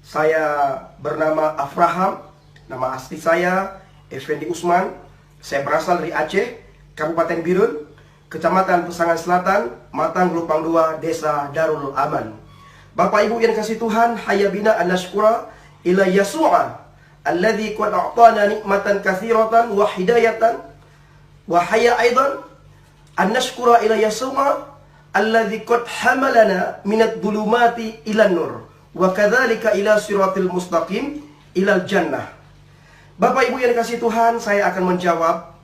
Saya bernama Afraham, nama asli saya Effendi Usman. Saya berasal dari Aceh, Kabupaten Birun, Kecamatan Pesangan Selatan, Matang Gelupang 2, Desa Darul Aman. Bapak Ibu yang kasih Tuhan, hayya bina an nashkura ila Yasu'a alladzi qad a'tana nikmatan katsiratan wa hidayatan wa hayya aidan an nashkura ila Yasu'a alladzi qad hamalana minadh dhulumati ilan nur wa kadzalika ila siratil mustaqim ilal jannah. Bapak Ibu yang dikasih Tuhan, saya akan menjawab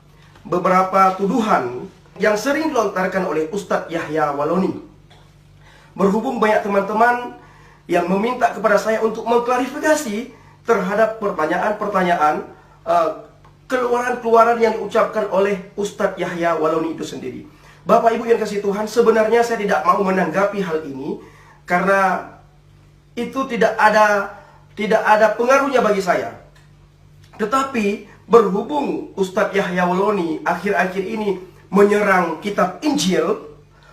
beberapa tuduhan yang sering dilontarkan oleh Ustadz Yahya Waloni. Berhubung banyak teman-teman yang meminta kepada saya untuk mengklarifikasi terhadap pertanyaan-pertanyaan keluaran-keluaran yang diucapkan oleh Ustadz Yahya Waloni itu sendiri. Bapak Ibu yang kasih Tuhan, sebenarnya saya tidak mau menanggapi hal ini karena itu tidak ada pengaruhnya bagi saya. Tetapi berhubung Ustadz Yahya Waloni akhir-akhir ini menyerang kitab Injil,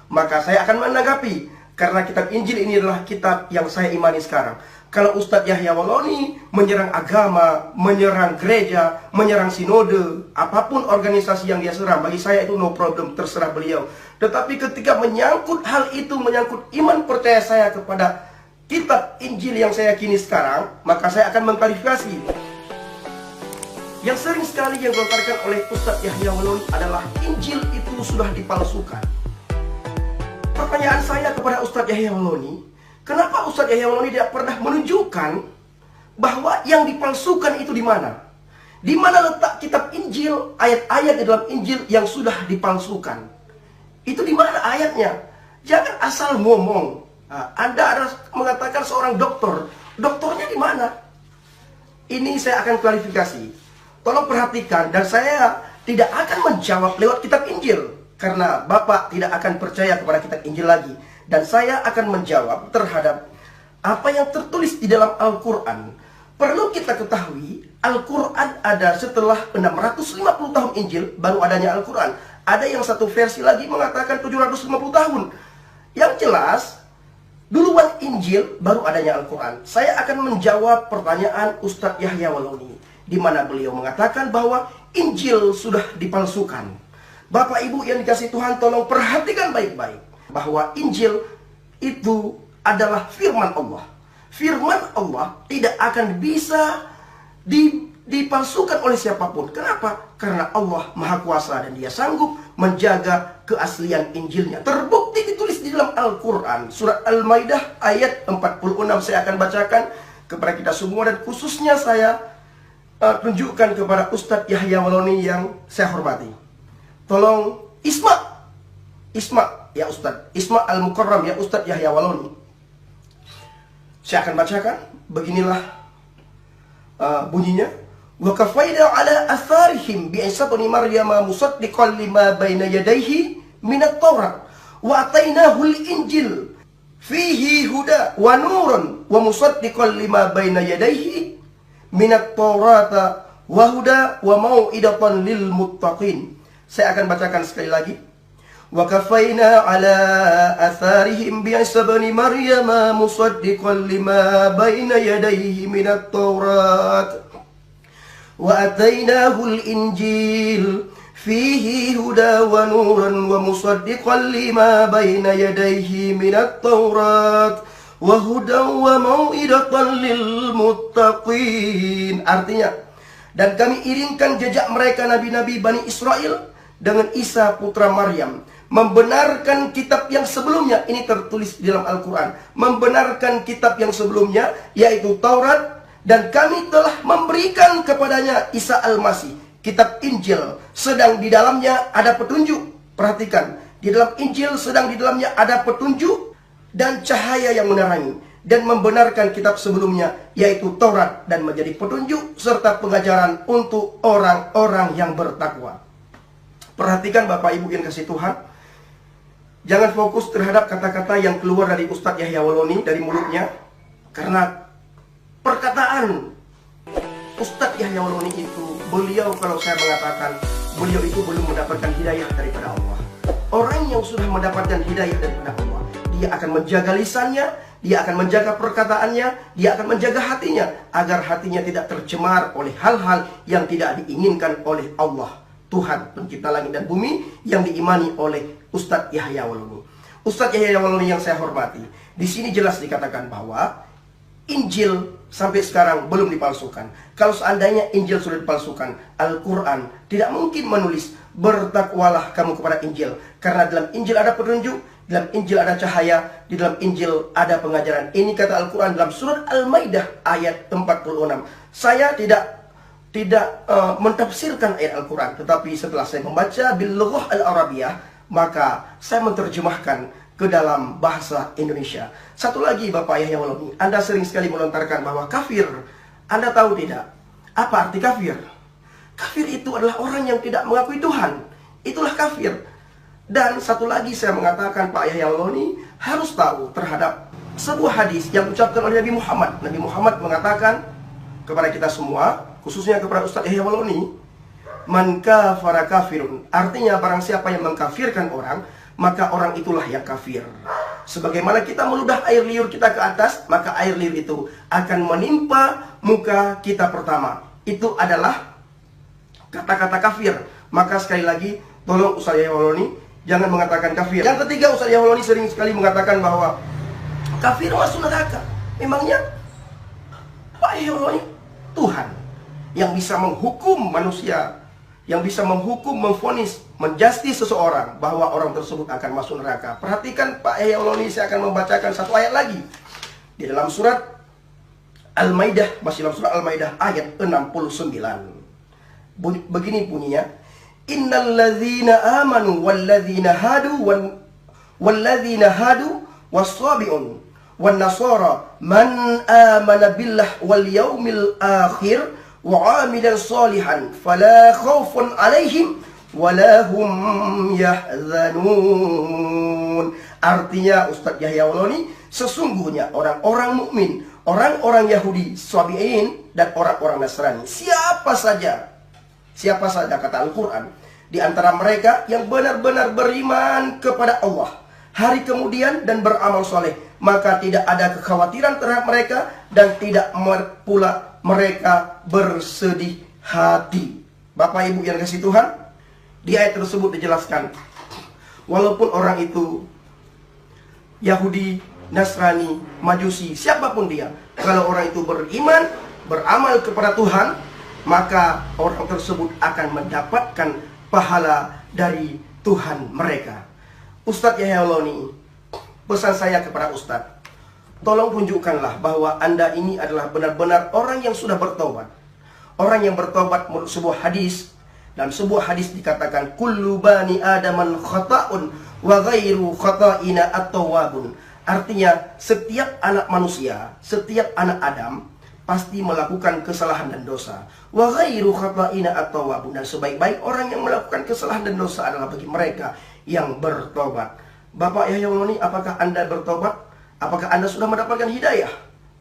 maka saya akan menanggapi, karena kitab Injil ini adalah kitab yang saya imani sekarang. Kalau Ustadz Yahya Waloni menyerang agama, menyerang gereja, menyerang sinode, apapun organisasi yang dia serang, bagi saya itu no problem, terserah beliau. Tetapi ketika menyangkut hal itu, menyangkut iman percaya saya kepada kitab Injil yang saya yakini sekarang, maka saya akan mengklarifikasi. Yang sering sekali yang dilontarkan oleh Ustadz Yahya Waloni adalah Injil itu sudah dipalsukan. Pertanyaan saya kepada Ustadz Yahya Waloni, kenapa Ustadz Yahya Waloni tidak pernah menunjukkan bahwa yang dipalsukan itu di mana? Di mana letak kitab Injil, ayat-ayat di dalam Injil yang sudah dipalsukan? Itu di mana ayatnya? Jangan asal ngomong. Anda harus mengatakan seorang dokter. Dokternya di mana? Ini saya akan klarifikasi. Tolong perhatikan, dan saya tidak akan menjawab lewat kitab Injil, karena Bapak tidak akan percaya kepada kitab Injil lagi. Dan saya akan menjawab terhadap apa yang tertulis di dalam Al-Quran. Perlu kita ketahui, Al-Quran ada setelah 650 tahun Injil, baru adanya Al-Quran. Ada yang satu versi lagi mengatakan 750 tahun. Yang jelas, duluan Injil, baru adanya Al-Quran. Saya akan menjawab pertanyaan Ustadz Yahya Waloni, di mana beliau mengatakan bahwa Injil sudah dipalsukan. Bapak Ibu yang dikasih Tuhan, tolong perhatikan baik-baik bahwa Injil itu adalah firman Allah. Firman Allah tidak akan bisa dipalsukan oleh siapapun. Kenapa? Karena Allah Maha Kuasa dan Dia sanggup menjaga keaslian Injilnya. Terbukti ditulis di dalam Al-Quran, surat Al-Maidah ayat 46. Saya akan bacakan kepada kita semua, dan khususnya saya tunjukkan kepada Ustadz Yahya Waloni yang saya hormati. Tolong Isma ya Ustadz, Isma Al-Mukarram ya Ustadz Yahya Waloni. Saya akan bacakan, beginilah bunyinya. Wa kafaina ala atharihim bi Isa ibn Maryam musaddiqan lima baina yadayhi minat Taurat wa atainahu al-Injil fihi huda wa nurun wa musaddiqan lima baina yadayhi minat Taurata wa huda wa mau'idatan lil muttaqin. Saya akan bacakan sekali lagi. Wa kafaina ala atharihim bi Isa ibn Maryam musaddiqan lima baina yadayhi minat Taurat wa atainahu al-Injil fihi huda wa nuran wa musaddiqan lima baina yadayhi minat Taurat wa hudan wa mau'idatan lil muttaqin. Artinya, dan kami iringkan jejak mereka nabi-nabi Bani Israel dengan Isa putra Maryam, membenarkan kitab yang sebelumnya. Ini tertulis di dalam Al-Quran, membenarkan kitab yang sebelumnya, yaitu Taurat, dan kami telah memberikan kepadanya Isa Al-Masih, kitab Injil, sedang di dalamnya ada petunjuk. Perhatikan, di dalam Injil sedang di dalamnya ada petunjuk dan cahaya yang menerangi, dan membenarkan kitab sebelumnya, yaitu Taurat, dan menjadi petunjuk serta pengajaran untuk orang-orang yang bertakwa. Perhatikan Bapak Ibu yang kasih Tuhan, jangan fokus terhadap kata-kata yang keluar dari Ustadz Yahya Waloni, dari mulutnya, karena perkataan Ustadz Yahya Waloni itu, beliau, kalau saya mengatakan, beliau itu belum mendapatkan hidayah daripada Allah. Orang yang sudah mendapatkan hidayah daripada Allah, dia akan menjaga lisannya, dia akan menjaga perkataannya, dia akan menjaga hatinya, agar hatinya tidak tercemar oleh hal-hal yang tidak diinginkan oleh Allah, Tuhan pencipta langit dan bumi, yang diimani oleh Ustadz Yahya Waloni. Ustadz Yahya Waloni yang saya hormati, di sini jelas dikatakan bahwa Injil sampai sekarang belum dipalsukan. Kalau seandainya Injil sudah dipalsukan, Al-Quran tidak mungkin menulis bertakwalah kamu kepada Injil, karena dalam Injil ada petunjuk, dalam Injil ada cahaya, di dalam Injil ada pengajaran. Ini kata Al-Quran dalam surat Al-Maidah ayat 46. Saya tidak mentafsirkan ayat Al-Quran, tetapi setelah saya membaca bil-lughah al-arabiyah, maka saya menerjemahkan ke dalam bahasa Indonesia. Satu lagi Bapak Yahya Waloni, Anda sering sekali melontarkan bahwa kafir. Anda tahu tidak apa arti kafir? Kafir itu adalah orang yang tidak mengakui Tuhan. Itulah kafir. Dan satu lagi saya mengatakan, Pak Yahya Waloni harus tahu terhadap sebuah hadis yang diucapkan oleh Nabi Muhammad. Nabi Muhammad mengatakan kepada kita semua, khususnya kepada Ustadz Yahya Waloni, man kafara kafirun. Artinya barang siapa yang mengkafirkan orang, maka orang itulah yang kafir. Sebagaimana kita meludah air liur kita ke atas, maka air liur itu akan menimpa muka kita pertama. Itu adalah kata-kata kafir. Maka sekali lagi, tolong Ustadz Yahya Waloni jangan mengatakan kafir. Yang ketiga, Ustadz Yahya Waloni sering sekali mengatakan bahwa kafir masuk neraka. Memangnya Pak Yahya Waloni Tuhan yang bisa menghukum manusia, yang bisa menghukum, memvonis, menjustis seseorang bahwa orang tersebut akan masuk neraka. Perhatikan Pak Yahya Waloni, saya akan membacakan satu ayat lagi di dalam surat Al-Maidah, masih dalam surat Al-Maidah ayat 69. Begini bunyinya, innalladzina amanu walladzina hadu wassabi'un wan nasara man amana billah wal yaumil akhir wa amilan salihan fala khaufun alaihim walahum yahzanun. Artinya Ustadz Yahya Waloni, sesungguhnya orang-orang mukmin, orang-orang Yahudi, Sabi'in, dan orang-orang Nasrani, siapa saja kata Al-Quran, di antara mereka yang benar-benar beriman kepada Allah hari kemudian dan beramal soleh, maka tidak ada kekhawatiran terhadap mereka dan tidak pula mereka bersedih hati. Bapak Ibu yang kasih Tuhan, di ayat tersebut dijelaskan, walaupun orang itu Yahudi, Nasrani, Majusi, siapapun dia, kalau orang itu beriman, beramal kepada Tuhan, maka orang tersebut akan mendapatkan pahala dari Tuhan mereka. Ustadz Yahya Waloni, pesan saya kepada Ustadz, tolong tunjukkanlah bahwa Anda ini adalah benar-benar orang yang sudah bertobat. Orang yang bertobat menurut sebuah hadis. Dan sebuah hadis dikatakan, kullu bani adaman khata'un wa ghairu khata'ina at-tawwabun. Artinya, setiap anak manusia, setiap anak Adam pasti melakukan kesalahan dan dosa. Wa ghairu khata'ina at-tawwabun. Dan sebaik-baik orang yang melakukan kesalahan dan dosa adalah bagi mereka yang bertobat. Bapak Yahya Waloni, apakah Anda bertobat? Apakah Anda sudah mendapatkan hidayah?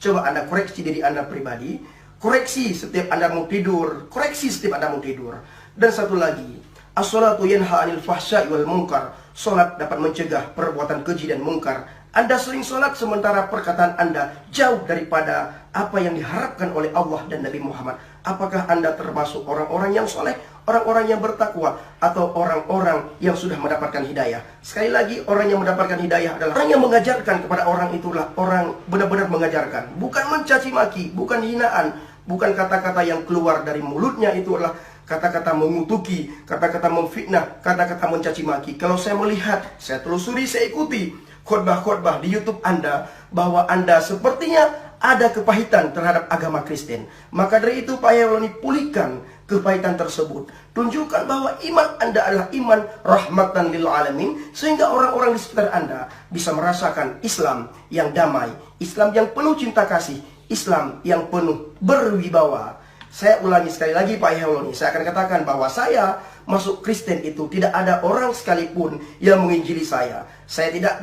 Coba Anda koreksi diri Anda pribadi. Koreksi setiap Anda mau tidur. Koreksi setiap Anda mau tidur. Dan satu lagi, as-salatu yanha 'anil fahsya'i wal munkar. Salat dapat mencegah perbuatan keji dan mungkar. Anda sering salat sementara perkataan Anda jauh daripada apa yang diharapkan oleh Allah dan Nabi Muhammad. Apakah Anda termasuk orang-orang yang soleh, orang-orang yang bertakwa, atau orang-orang yang sudah mendapatkan hidayah? Sekali lagi, orang yang mendapatkan hidayah adalah orang yang mengajarkan kepada orang, itulah orang benar-benar mengajarkan. Bukan mencaci maki, bukan hinaan, bukan kata-kata yang keluar dari mulutnya itu adalah kata-kata mengutuki, kata-kata memfitnah, kata-kata mencaci maki. Kalau saya melihat, saya telusuri, saya ikuti khotbah-khotbah di YouTube Anda, bahwa Anda sepertinya ada kepahitan terhadap agama Kristen. Maka dari itu Pak Yahya Waloni, pulihkan kepahitan tersebut. Tunjukkan bahwa iman Anda adalah iman rahmatan lil alamin, sehingga orang-orang di sekitar Anda bisa merasakan Islam yang damai, Islam yang penuh cinta kasih, Islam yang penuh berwibawa. Saya ulangi sekali lagi Pak Yahya Waloni, saya akan katakan bahwa saya masuk Kristen itu tidak ada orang sekalipun yang menginjili saya. Saya tidak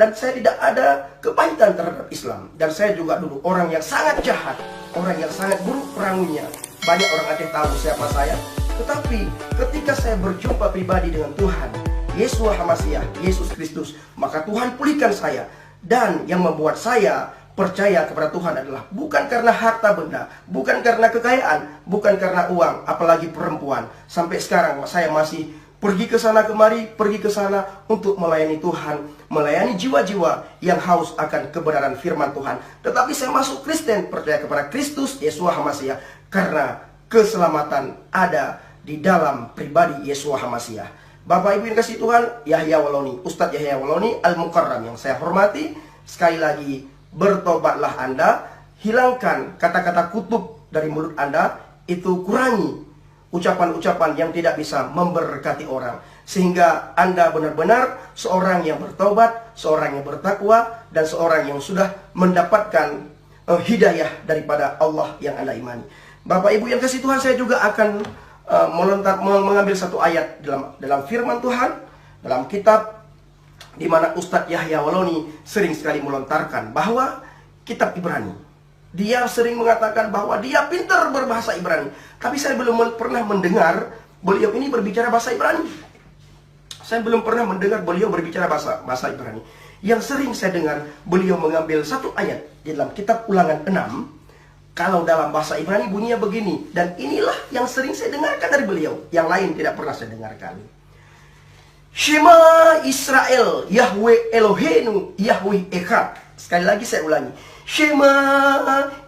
ada kepahitan terhadap Islam. Dan saya juga dulu orang yang sangat jahat, orang yang sangat buruk perangunya. Banyak orang Aceh tahu siapa saya. Tetapi ketika saya berjumpa pribadi dengan Tuhan Yesua HaMasiah, Yesus Kristus, maka Tuhan pulihkan saya. Dan yang membuat saya percaya kepada Tuhan adalah bukan karena harta benda, bukan karena kekayaan, bukan karena uang, apalagi perempuan. Sampai sekarang saya masih pergi ke sana kemari, pergi ke sana untuk melayani Tuhan, melayani jiwa-jiwa yang haus akan kebenaran firman Tuhan. Tetapi saya masuk Kristen, percaya kepada Kristus Yesus HaMasiah, karena keselamatan ada di dalam pribadi Yesus HaMasiah. Bapak Ibu yang kasih Tuhan, Yahya Waloni, Ustadz Yahya Waloni Al-Mukarram yang saya hormati, sekali lagi bertobatlah Anda, hilangkan kata-kata kutub dari mulut Anda, itu kurangi ucapan-ucapan yang tidak bisa memberkati orang, sehingga Anda benar-benar seorang yang bertobat, seorang yang bertakwa, dan seorang yang sudah mendapatkan hidayah daripada Allah yang Anda imani. Bapak Ibu yang kasih Tuhan, saya juga akan mengambil satu ayat dalam firman Tuhan, dalam kitab di mana Ustadz Yahya Waloni sering sekali melontarkan bahwa kitab Ibrani. Dia sering mengatakan bahwa dia pintar berbahasa Ibrani, tapi saya belum pernah mendengar beliau ini berbicara bahasa Ibrani. Saya belum pernah mendengar beliau berbicara bahasa Ibrani. Yang sering saya dengar beliau mengambil satu ayat di dalam kitab Ulangan 6. Kalau dalam bahasa Ibrani bunyinya begini, dan inilah yang sering saya dengarkan dari beliau, yang lain tidak pernah saya dengarkan. Shema Israel, Yahweh Eloheinu, Yahweh Echad. Sekali lagi saya ulangi. Shema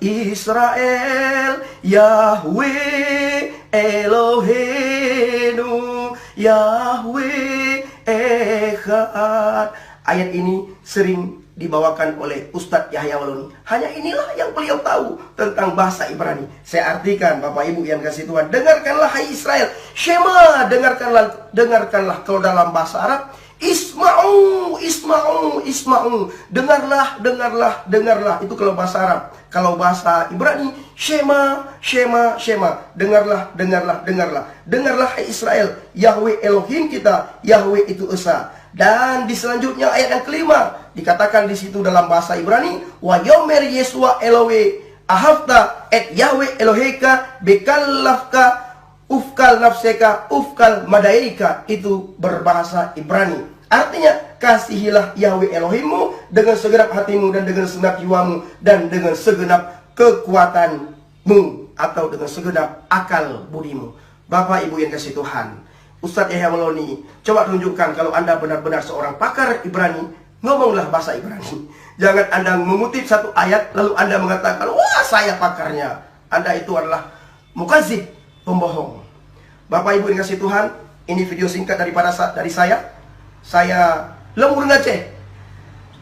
Israel, Yahweh Eloheinu, Yahweh Echad. Ayat ini sering dibawakan oleh Ustadz Yahya Waloni. Hanya inilah yang beliau tahu tentang bahasa Ibrani. Saya artikan, Bapak Ibu yang kasih Tuhan, dengarkanlah hai Israel, Shema, dengarkanlah. Kalau dalam bahasa Arab, Isma'u, Isma'u, Isma'u, dengarlah. Itu kalau bahasa Arab. Kalau bahasa Ibrani, Shema, Shema, Shema, dengarlah. Dengarlah hai Israel, Yahweh Elohim kita, Yahweh itu Esa. Dan di selanjutnya ayat yang kelima dikatakan di situ dalam bahasa Ibrani, wa yomer Yesua Elohe ahafta et Yahweh Eloheka bekallafka ufkal nafseka ufkal madaika. Itu berbahasa Ibrani. Artinya, kasihilah Yahweh Elohimmu dengan segenap hatimu dan dengan segenap jiwamu dan dengan segenap kekuatanmu atau dengan segenap akal budimu. Bapak Ibu yang kasih Tuhan, Ustadz Yahya Waloni, coba tunjukkan kalau Anda benar-benar seorang pakar Ibrani, ngomonglah bahasa Ibrani. Jangan Anda mengutip satu ayat, lalu Anda mengatakan, wah saya pakarnya. Anda itu adalah mukazib, pembohong. Bapak Ibu yang kasih Tuhan, ini video singkat dari saya. Saya long urung Aceh.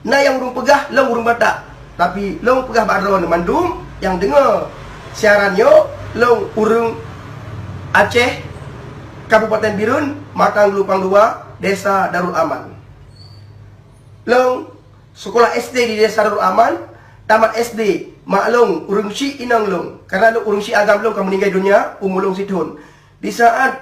Nah yang urung pegah, long urung Batak. Tapi long pegah Baron Mandum, yang dengar siarannya, long urung Aceh, Kabupaten Birun, Matang Lupang 2, Desa Darul Aman. Long sekolah SD di Desa Darul Aman, tamat SD, maklong urung si inang long. Karena urung si agam long kamu meninggal dunia, umulong situn. Di saat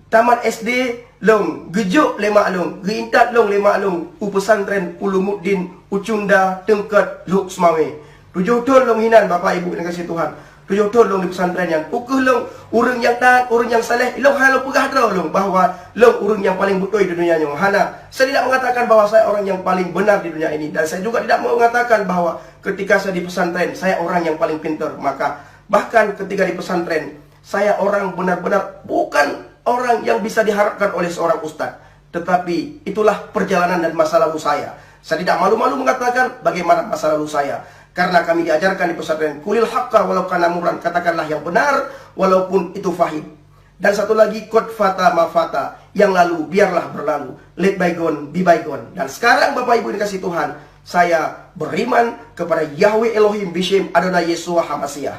tamat SD, long gejuk le maklong, geintat long le maklong, pesantren Ulumuddin Ucunda Tengkat Luk Semawe. 7 tahun long hinan Bapak Ibu dengan kasih Tuhan. 7 tahun long di pesantren yang ukuh long urang yang taat, urang yang saleh, long halo pegah draw long bahwa long urang yang paling betul di dunia yang hana. Saya tidak mengatakan bahwa saya orang yang paling benar di dunia ini, dan saya juga tidak mau mengatakan bahwa ketika saya di pesantren saya orang yang paling pintar. Maka bahkan ketika di pesantren saya orang benar-benar bukan orang yang bisa diharapkan oleh seorang ustadz. Tetapi itulah perjalanan dan masa lalu saya. Saya tidak malu-malu mengatakan bagaimana masa lalu saya. Karena kami diajarkan di pesantren, kulil haqqa walau kana murran, katakanlah yang benar walaupun itu fahim. Dan satu lagi, qad fata ma fata, yang lalu biarlah berlalu, let bygone be bygone. Dan sekarang Bapak Ibu dikasih Tuhan, saya beriman kepada Yahweh Elohim Bishem Adonai Yeshua HaMasiah.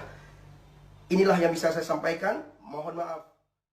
Inilah yang bisa saya sampaikan. Mohon maaf.